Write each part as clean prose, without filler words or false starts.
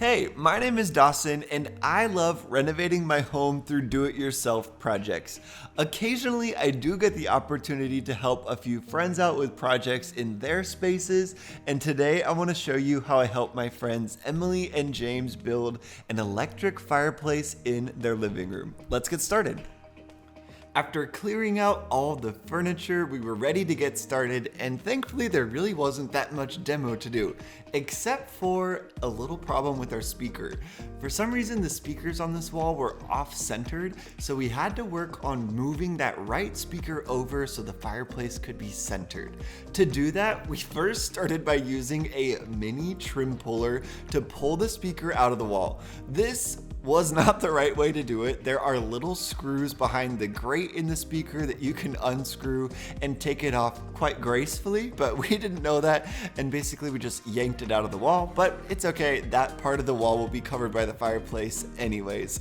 Hey, my name is Dawson and I love renovating my home through do-it-yourself projects. Occasionally, I do get the opportunity to help a few friends out with projects in their spaces, and today I want to show you how I help my friends Emily and James build an electric fireplace in their living room. Let's get started. After clearing out all the furniture, we were ready to get started, and thankfully there really wasn't that much demo to do, except for a little problem with our speaker. For some reason, the speakers on this wall were off-centered, so we had to work on moving that right speaker over so the fireplace could be centered. To do that, we first started by using a mini trim puller to pull the speaker out of the wall. This was not the right way to do it. There are little screws behind the grate in the speaker that you can unscrew and take it off quite gracefully, but we didn't know that, and basically we just yanked it out of the wall, but it's okay, that part of the wall will be covered by the fireplace anyways.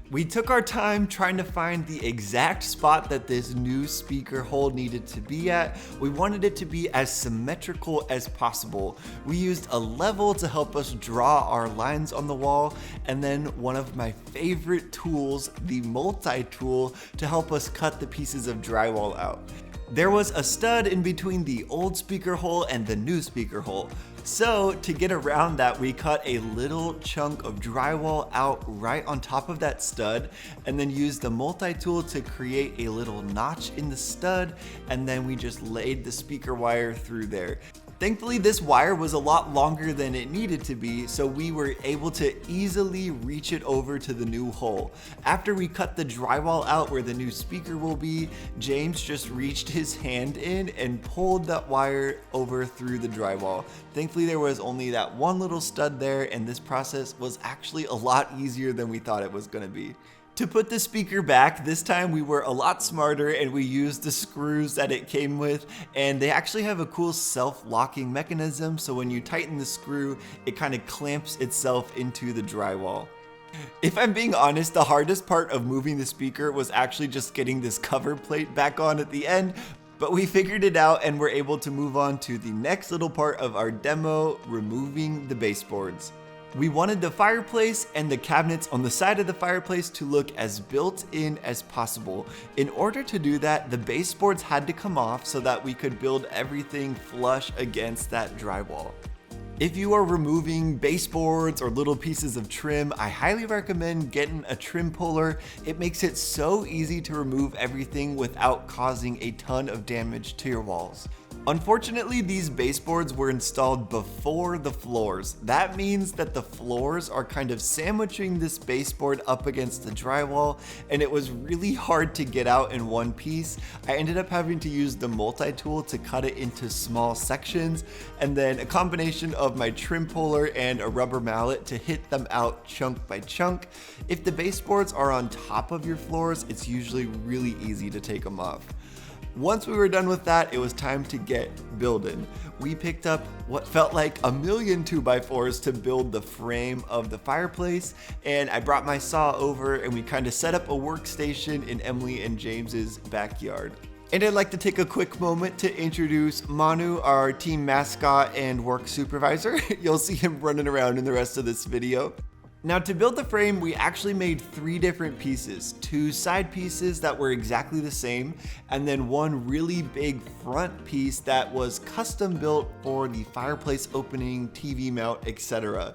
We took our time trying to find the exact spot that this new speaker hole needed to be at. We wanted it to be as symmetrical as possible. We used a level to help us draw our lines on the wall, and then one of my favorite tools, the multi-tool, to help us cut the pieces of drywall out. There was a stud in between the old speaker hole and the new speaker hole. So to get around that, we cut a little chunk of drywall out right on top of that stud, and then used the multi-tool to create a little notch in the stud, and then we just laid the speaker wire through there. Thankfully, this wire was a lot longer than it needed to be, so we were able to easily reach it over to the new hole. After we cut the drywall out where the new speaker will be, James just reached his hand in and pulled that wire over through the drywall. Thankfully, there was only that one little stud there, and this process was actually a lot easier than we thought it was going to be. To put the speaker back, this time we were a lot smarter and we used the screws that it came with, and they actually have a cool self-locking mechanism, so when you tighten the screw, it kind of clamps itself into the drywall. If I'm being honest, the hardest part of moving the speaker was actually just getting this cover plate back on at the end, but we figured it out and we're able to move on to the next little part of our demo, removing the baseboards. We wanted the fireplace and the cabinets on the side of the fireplace to look as built-in as possible. In order to do that, the baseboards had to come off so that we could build everything flush against that drywall. If you are removing baseboards or little pieces of trim, I highly recommend getting a trim puller. It makes it so easy to remove everything without causing a ton of damage to your walls. Unfortunately, these baseboards were installed before the floors. That means that the floors are kind of sandwiching this baseboard up against the drywall, and it was really hard to get out in one piece. I ended up having to use the multi-tool to cut it into small sections, and then a combination of my trim puller and a rubber mallet to hit them out chunk by chunk. If the baseboards are on top of your floors, it's usually really easy to take them off. Once we were done with that, it was time to get building. We picked up what felt like a million 2x4s to build the frame of the fireplace, and I brought my saw over and we kind of set up a workstation in Emily and James's backyard. And I'd like to take a quick moment to introduce Manu, our team mascot and work supervisor. You'll see him running around in the rest of this video. Now, to build the frame, we actually made 3 different pieces, 2 side pieces that were exactly the same, and then one really big front piece that was custom built for the fireplace opening, TV mount, etc.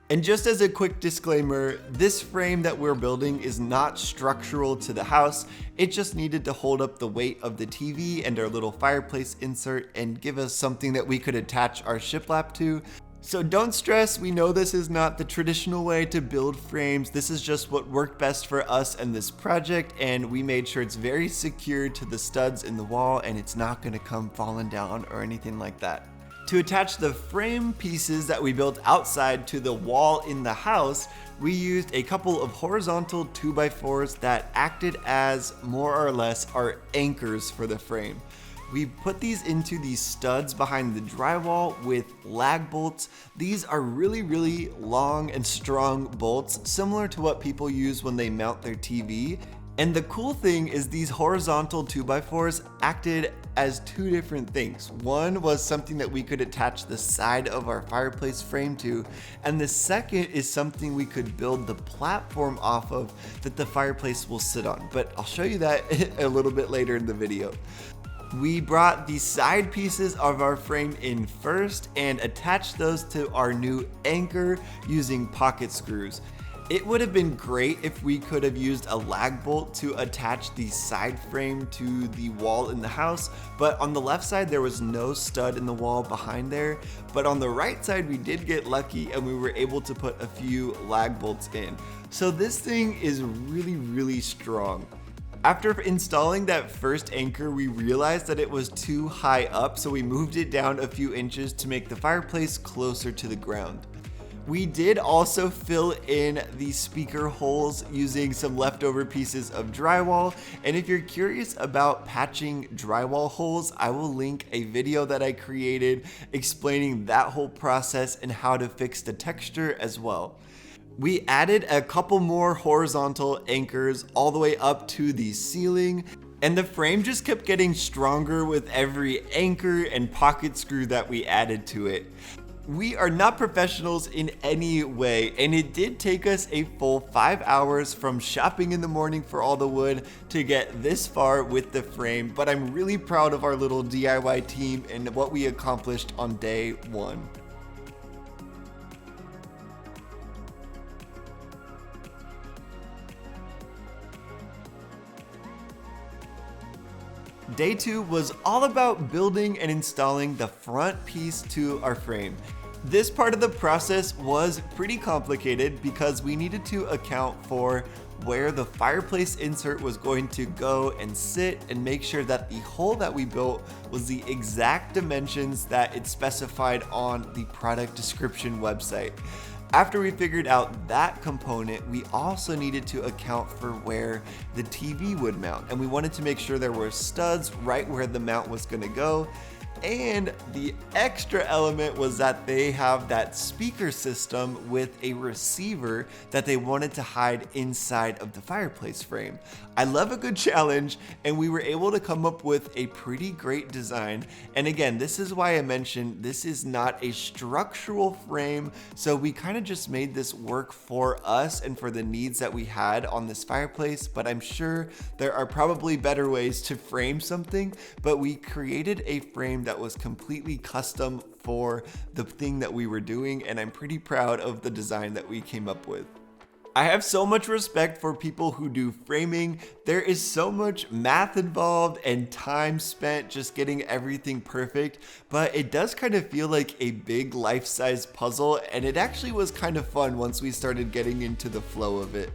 And just as a quick disclaimer, this frame that we're building is not structural to the house. It just needed to hold up the weight of the TV and our little fireplace insert and give us something that we could attach our shiplap to. So don't stress, we know this is not the traditional way to build frames. This is just what worked best for us and this project, and we made sure it's very secure to the studs in the wall and it's not gonna come falling down or anything like that. To attach the frame pieces that we built outside to the wall in the house, we used a couple of horizontal 2x4s that acted as more or less our anchors for the frame. We put these into these studs behind the drywall with lag bolts. These are really long and strong bolts, similar to what people use when they mount their TV. And the cool thing is these horizontal 2x4s acted as two different things. One was something that we could attach the side of our fireplace frame to, and the second is something we could build the platform off of that the fireplace will sit on. But I'll show you that a little bit later in the video. We brought the side pieces of our frame in first and attached those to our new anchor using pocket screws. It would have been great if we could have used a lag bolt to attach the side frame to the wall in the house, but on the left side there was no stud in the wall behind there, but on the right side we did get lucky and we were able to put a few lag bolts in. So this thing is really strong. After installing that first anchor, we realized that it was too high up, so we moved it down a few inches to make the fireplace closer to the ground. We did also fill in the speaker holes using some leftover pieces of drywall, and if you're curious about patching drywall holes, I will link a video that I created explaining that whole process and how to fix the texture as well. We added a couple more horizontal anchors all the way up to the ceiling, and the frame just kept getting stronger with every anchor and pocket screw that we added to it. We are not professionals in any way, and it did take us a full 5 hours from shopping in the morning for all the wood to get this far with the frame, but I'm really proud of our little DIY team and what we accomplished on day one. Day 2 was all about building and installing the front piece to our frame. This part of the process was pretty complicated because we needed to account for where the fireplace insert was going to go and sit and make sure that the hole that we built was the exact dimensions that it specified on the product description website. After we figured out that component, we also needed to account for where the TV would mount, and we wanted to make sure there were studs right where the mount was going to go. And the extra element was that they have that speaker system with a receiver that they wanted to hide inside of the fireplace frame. I love a good challenge, and we were able to come up with a pretty great design. And again, this is why I mentioned this is not a structural frame, so we kind of just made this work for us and for the needs that we had on this fireplace. But I'm sure there are probably better ways to frame something, but we created a frame that was completely custom for the thing that we were doing, and I'm pretty proud of the design that we came up with. I have so much respect for people who do framing. There is so much math involved and time spent just getting everything perfect, but it does kind of feel like a big life-size puzzle, and it actually was kind of fun once we started getting into the flow of it.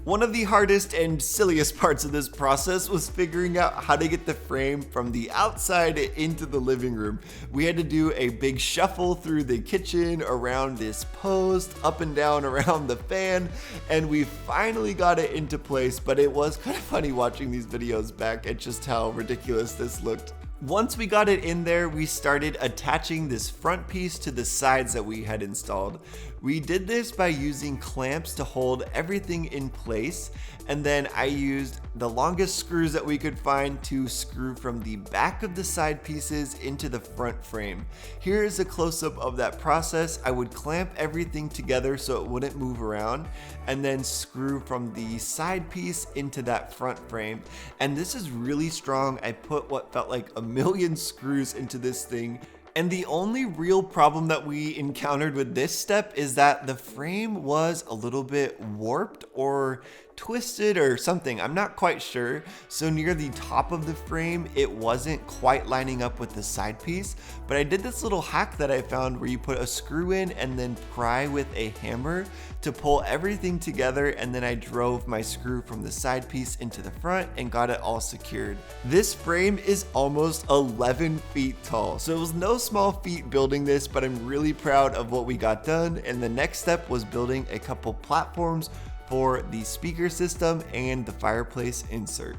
One of the hardest and silliest parts of this process was figuring out how to get the frame from the outside into the living room. We had to do a big shuffle through the kitchen, around this post, up and down around the fan, and we finally got it into place, but it was kind of funny watching these videos back at just how ridiculous this looked. Once we got it in there, we started attaching this front piece to the sides that we had installed. We did this by using clamps to hold everything in place, and then I used the longest screws that we could find to screw from the back of the side pieces into the front frame. Here is a close-up of that process. I would clamp everything together so it wouldn't move around, and then screw from the side piece into that front frame. And this is really strong. I put what felt like a million screws into this thing. And the only real problem that we encountered with this step is that the frame was a little bit warped or twisted or something. I'm not quite sure. So near the top of the frame, it wasn't quite lining up with the side piece. But I did this little hack that I found where you put a screw in and then pry with a hammer to pull everything together, and then I drove my screw from the side piece into the front and got it all secured. This frame is almost 11 feet tall, so it was no small feat building this, but I'm really proud of what we got done. And the next step was building a couple platforms for the speaker system and the fireplace insert.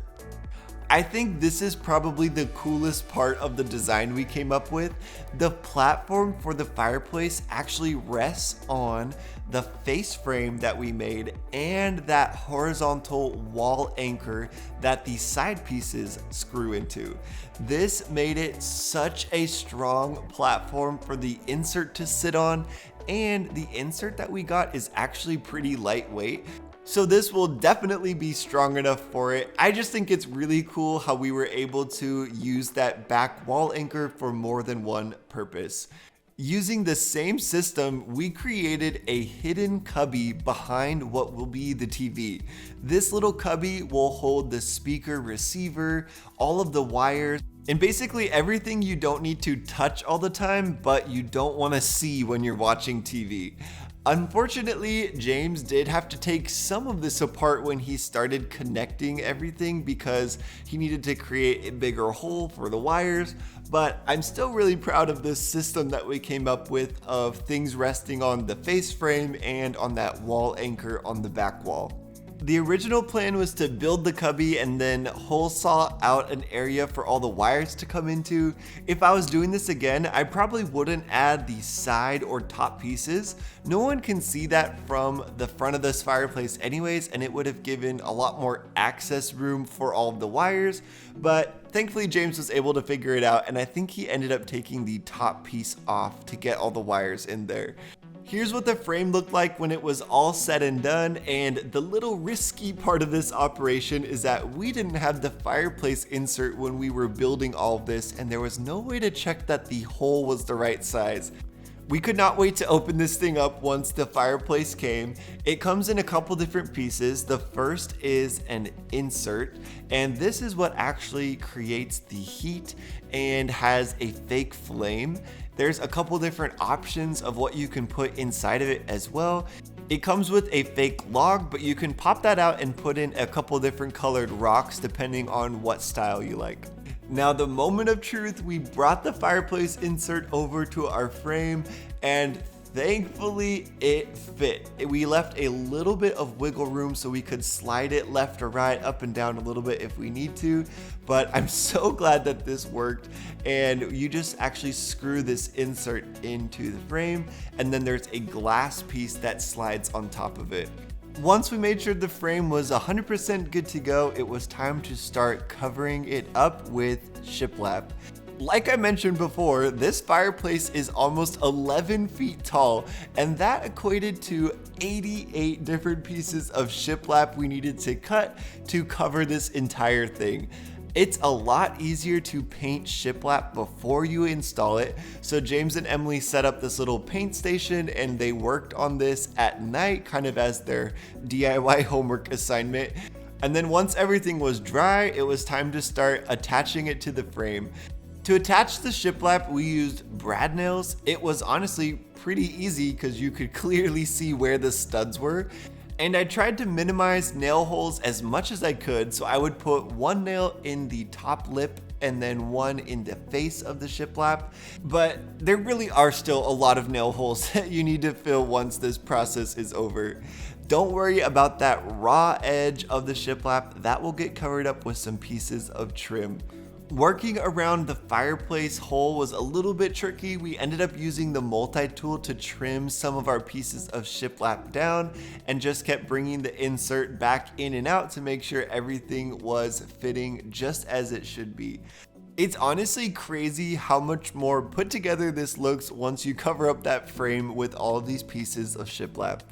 I think this is probably the coolest part of the design we came up with. The platform for the fireplace actually rests on the face frame that we made and that horizontal wall anchor that the side pieces screw into. This made it such a strong platform for the insert to sit on, and the insert that we got is actually pretty lightweight. So this will definitely be strong enough for it. I just think it's really cool how we were able to use that back wall anchor for more than one purpose. Using the same system, we created a hidden cubby behind what will be the TV. This little cubby will hold the speaker receiver, all of the wires, and basically everything you don't need to touch all the time, but you don't want to see when you're watching TV. Unfortunately, James did have to take some of this apart when he started connecting everything because he needed to create a bigger hole for the wires, but I'm still really proud of this system that we came up with of things resting on the face frame and on that wall anchor on the back wall. The original plan was to build the cubby and then hole saw out an area for all the wires to come into. If I was doing this again, I probably wouldn't add the side or top pieces. No one can see that from the front of this fireplace anyways, and it would have given a lot more access room for all of the wires, but thankfully James was able to figure it out, and I think he ended up taking the top piece off to get all the wires in there. Here's what the frame looked like when it was all said and done, and the little risky part of this operation is that we didn't have the fireplace insert when we were building all of this, and there was no way to check that the hole was the right size. We could not wait to open this thing up once the fireplace came. It comes in a couple different pieces. The first is an insert, and this is what actually creates the heat and has a fake flame. There's a couple different options of what you can put inside of it as well. It comes with a fake log, but you can pop that out and put in a couple different colored rocks depending on what style you like. Now, the moment of truth, we brought the fireplace insert over to our frame, and thankfully it fit. We left a little bit of wiggle room so we could slide it left or right, up and down a little bit if we need to, but I'm so glad that this worked. And you just actually screw this insert into the frame, and then there's a glass piece that slides on top of it. Once we made sure the frame was 100% good to go, it was time to start covering it up with shiplap. Like I mentioned before, this fireplace is almost 11 feet tall, and that equated to 88 different pieces of shiplap we needed to cut to cover this entire thing. It's a lot easier to paint shiplap before you install it, so James and Emily set up this little paint station and they worked on this at night, kind of as their DIY homework assignment. And then once everything was dry, it was time to start attaching it to the frame. To attach the shiplap, we used brad nails. It was honestly pretty easy because you could clearly see where the studs were. And I tried to minimize nail holes as much as I could, so I would put one nail in the top lip and then one in the face of the shiplap. But there really are still a lot of nail holes that you need to fill once this process is over. Don't worry about that raw edge of the shiplap, that will get covered up with some pieces of trim. Working around the fireplace hole was a little bit tricky. We ended up using the multi-tool to trim some of our pieces of shiplap down and just kept bringing the insert back in and out to make sure everything was fitting just as it should be. It's honestly crazy how much more put together this looks once you cover up that frame with all of these pieces of shiplap.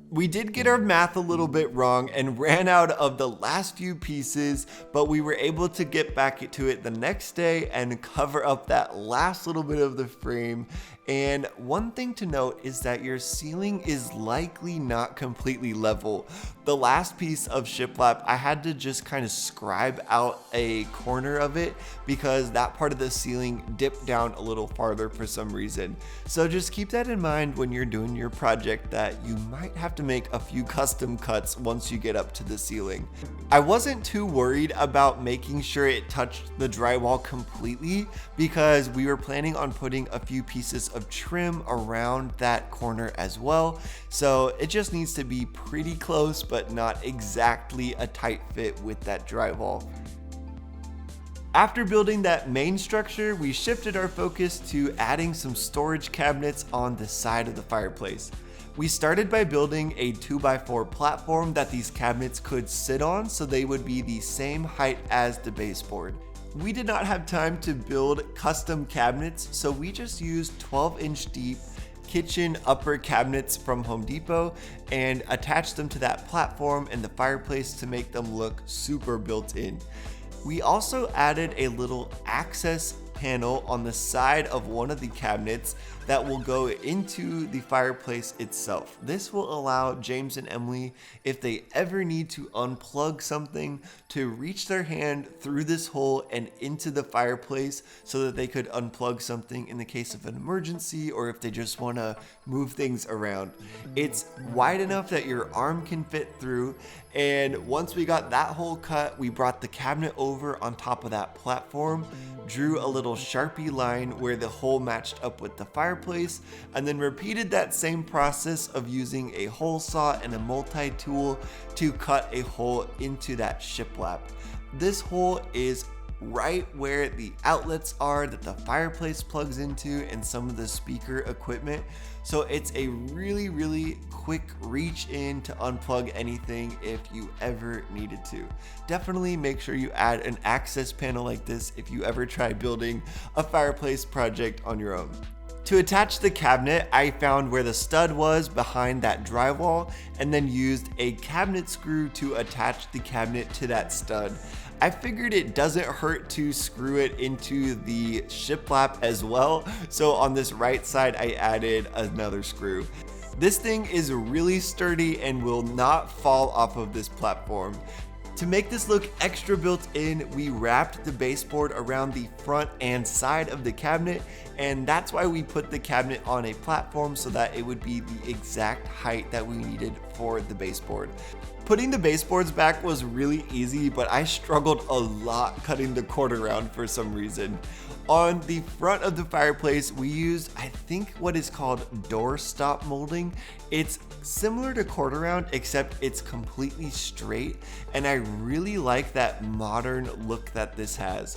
We did get our math a little bit wrong and ran out of the last few pieces, but we were able to get back to it the next day and cover up that last little bit of the frame. And one thing to note is that your ceiling is likely not completely level. The last piece of shiplap, I had to just kind of scribe out a corner of it because that part of the ceiling dipped down a little farther for some reason. So just keep that in mind when you're doing your project, that you might have to make a few custom cuts once you get up to the ceiling. I wasn't too worried about making sure it touched the drywall completely because we were planning on putting a few pieces of trim around that corner as well. So it just needs to be pretty close, but not exactly a tight fit with that drywall. After building that main structure, we shifted our focus to adding some storage cabinets on the side of the fireplace. We started by building a 2x4 platform that these cabinets could sit on so they would be the same height as the baseboard. We did not have time to build custom cabinets, so we just used 12-inch deep kitchen upper cabinets from Home Depot and attached them to that platform and the fireplace to make them look super built in. We also added a little access panel on the side of one of the cabinets that will go into the fireplace itself. This will allow James and Emily, if they ever need to unplug something, to reach their hand through this hole and into the fireplace so that they could unplug something in the case of an emergency or if they just want to move things around. It's wide enough that your arm can fit through, and once we got that hole cut, we brought the cabinet over on top of that platform, drew a little Sharpie line where the hole matched up with the fireplace, and then repeated that same process of using a hole saw and a multi-tool to cut a hole into that shiplap. This hole is right where the outlets are that the fireplace plugs into and some of the speaker equipment. So it's a really quick reach in to unplug anything if you ever needed to. Definitely make sure you add an access panel like this if you ever try building a fireplace project on your own. To attach the cabinet, I found where the stud was behind that drywall and then used a cabinet screw to attach the cabinet to that stud. I figured it doesn't hurt to screw it into the shiplap as well, so on this right side I added another screw. This thing is really sturdy and will not fall off of this platform. To make this look extra built in, we wrapped the baseboard around the front and side of the cabinet, and that's why we put the cabinet on a platform so that it would be the exact height that we needed for the baseboard. Putting the baseboards back was really easy, but I struggled a lot cutting the cord around for some reason. On the front of the fireplace, we used, I think, what is called doorstop molding. It's similar to cord around, except it's completely straight, and I really like that modern look that this has.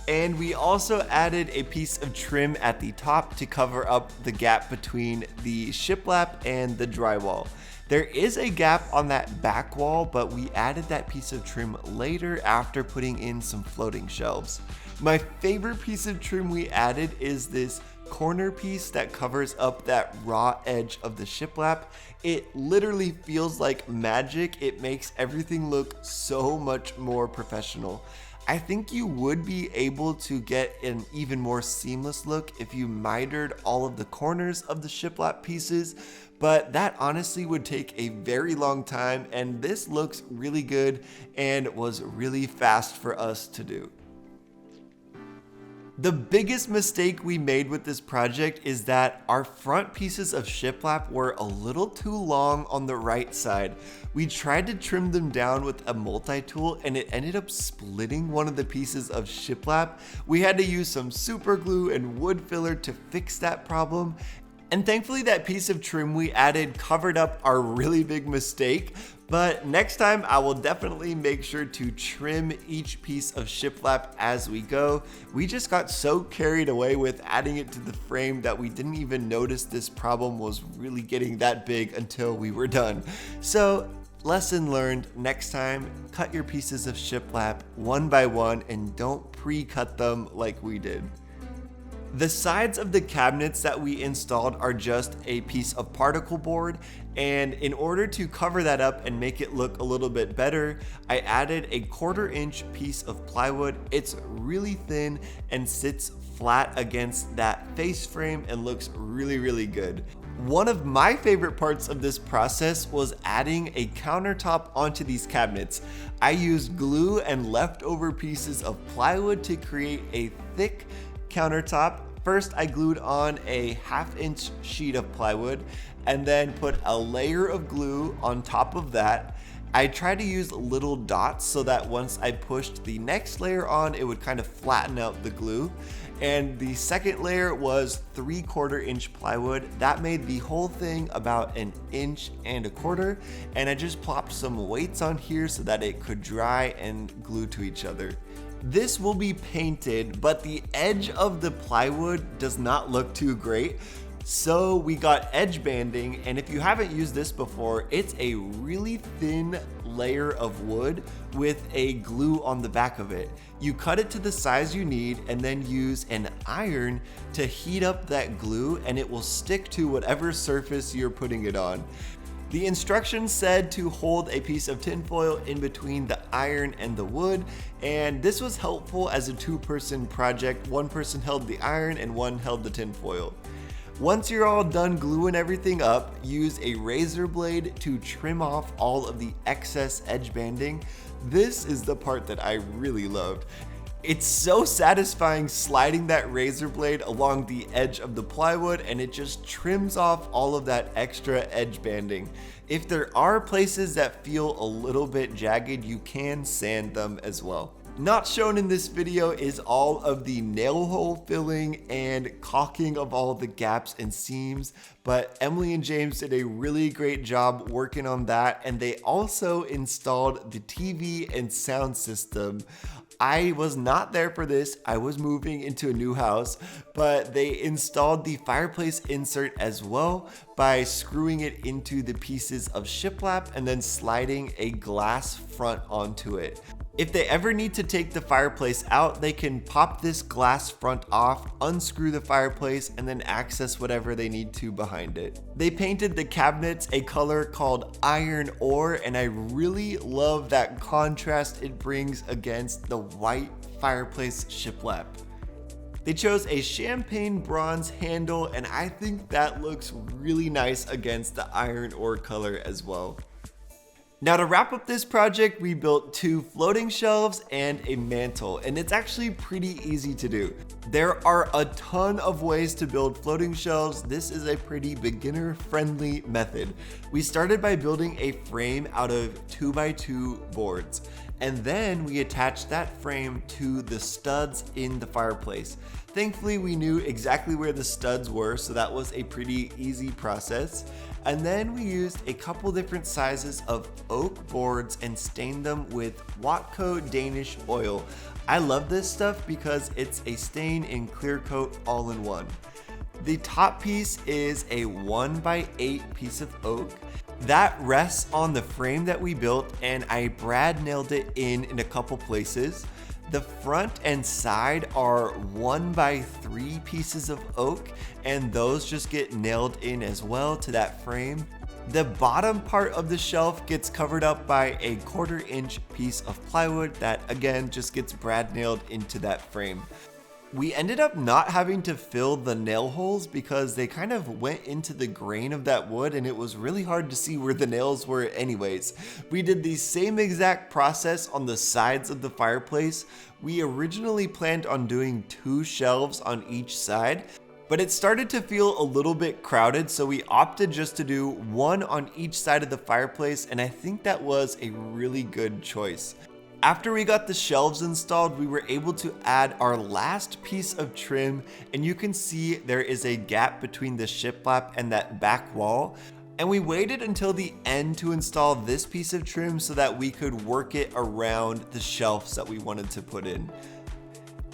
And we also added a piece of trim at the top to cover up the gap between the shiplap and the drywall. There is a gap on that back wall, but we added that piece of trim later after putting in some floating shelves. My favorite piece of trim we added is this corner piece that covers up that raw edge of the shiplap. It literally feels like magic. It makes everything look so much more professional. I think you would be able to get an even more seamless look if you mitered all of the corners of the shiplap pieces, but that honestly would take a very long time, and this looks really good and was really fast for us to do. The biggest mistake we made with this project is that our front pieces of shiplap were a little too long on the right side. We tried to trim them down with a multi-tool and it ended up splitting one of the pieces of shiplap. We had to use some super glue and wood filler to fix that problem. And thankfully that piece of trim we added covered up our really big mistake. But next time I will definitely make sure to trim each piece of shiplap as we go. We just got so carried away with adding it to the frame that we didn't even notice this problem was really getting that big until we were done. So lesson learned, next time cut your pieces of shiplap one by one and don't pre-cut them like we did. The sides of the cabinets that we installed are just a piece of particle board, and in order to cover that up and make it look a little bit better, I added a 1/4 inch piece of plywood. It's really thin and sits flat against that face frame and looks really good. One of my favorite parts of this process was adding a countertop onto these cabinets. I used glue and leftover pieces of plywood to create a thick countertop. First, I glued on a 1/2 inch sheet of plywood and then put a layer of glue on top of that. I tried to use little dots so that once I pushed the next layer on, it would kind of flatten out the glue. And the second layer was 3/4 inch plywood. That made the whole thing about 1.25 inches. And I just plopped some weights on here so that it could dry and glue to each other. This will be painted, but the edge of the plywood does not look too great. So we got edge banding, and if you haven't used this before, it's a really thin layer of wood with a glue on the back of it. You cut it to the size you need and then use an iron to heat up that glue, and it will stick to whatever surface you're putting it on. The instructions said to hold a piece of tinfoil in between the iron and the wood, and this was helpful as a 2-person project. One person held the iron and one held the tinfoil. Once you're all done gluing everything up, use a razor blade to trim off all of the excess edge banding. This is the part that I really loved. It's so satisfying sliding that razor blade along the edge of the plywood, and it just trims off all of that extra edge banding. If there are places that feel a little bit jagged, you can sand them as well. Not shown in this video is all of the nail hole filling and caulking of all the gaps and seams, but Emily and James did a really great job working on that, and they also installed the TV and sound system. I was not there for this. I was moving into a new house, but they installed the fireplace insert as well by screwing it into the pieces of shiplap and then sliding a glass front onto it. If they ever need to take the fireplace out, they can pop this glass front off, unscrew the fireplace, and then access whatever they need to behind it. They painted the cabinets a color called iron ore, and I really love that contrast it brings against the white fireplace shiplap. They chose a champagne bronze handle, and I think that looks really nice against the iron ore color as well. Now, to wrap up this project, we built 2 floating shelves and a mantle, and it's actually pretty easy to do. There are a ton of ways to build floating shelves. This is a pretty beginner-friendly method. We started by building a frame out of 2x2 boards, and then we attached that frame to the studs in the fireplace. Thankfully, we knew exactly where the studs were, so that was a pretty easy process. And then we used a couple different sizes of oak boards and stained them with Watco Danish oil. I love this stuff because it's a stain and clear coat all in one. The top piece is a 1x8 piece of oak. That rests on the frame that we built, and I brad nailed it in a couple places. The front and side are 1x3 pieces of oak, and those just get nailed in as well to that frame. The bottom part of the shelf gets covered up by a 1/4 inch piece of plywood that again just gets brad nailed into that frame. We ended up not having to fill the nail holes because they kind of went into the grain of that wood, and it was really hard to see where the nails were anyways. We did the same exact process on the sides of the fireplace. We originally planned on doing 2 shelves on each side, but it started to feel a little bit crowded, so we opted just to do 1 on each side of the fireplace, and I think that was a really good choice. After we got the shelves installed, we were able to add our last piece of trim, and you can see there is a gap between the shiplap and that back wall. And we waited until the end to install this piece of trim so that we could work it around the shelves that we wanted to put in.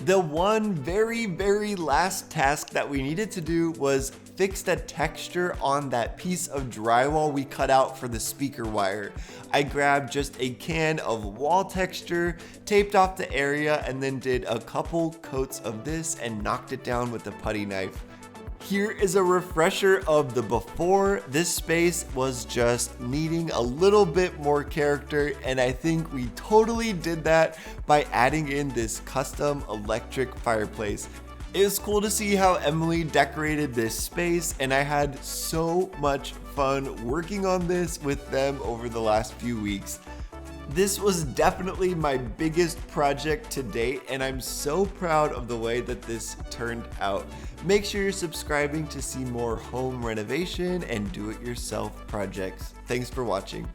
The one very last task that we needed to do was fix the texture on that piece of drywall we cut out for the speaker wire. I grabbed just a can of wall texture, taped off the area, and then did a couple coats of this and knocked it down with a putty knife. Here is a refresher of the before. This space was just needing a little bit more character, and I think we totally did that by adding in this custom electric fireplace. It was cool to see how Emily decorated this space, and I had so much fun working on this with them over the last few weeks. This was definitely my biggest project to date, and I'm so proud of the way that this turned out. Make sure you're subscribing to see more home renovation and do-it-yourself projects. Thanks for watching.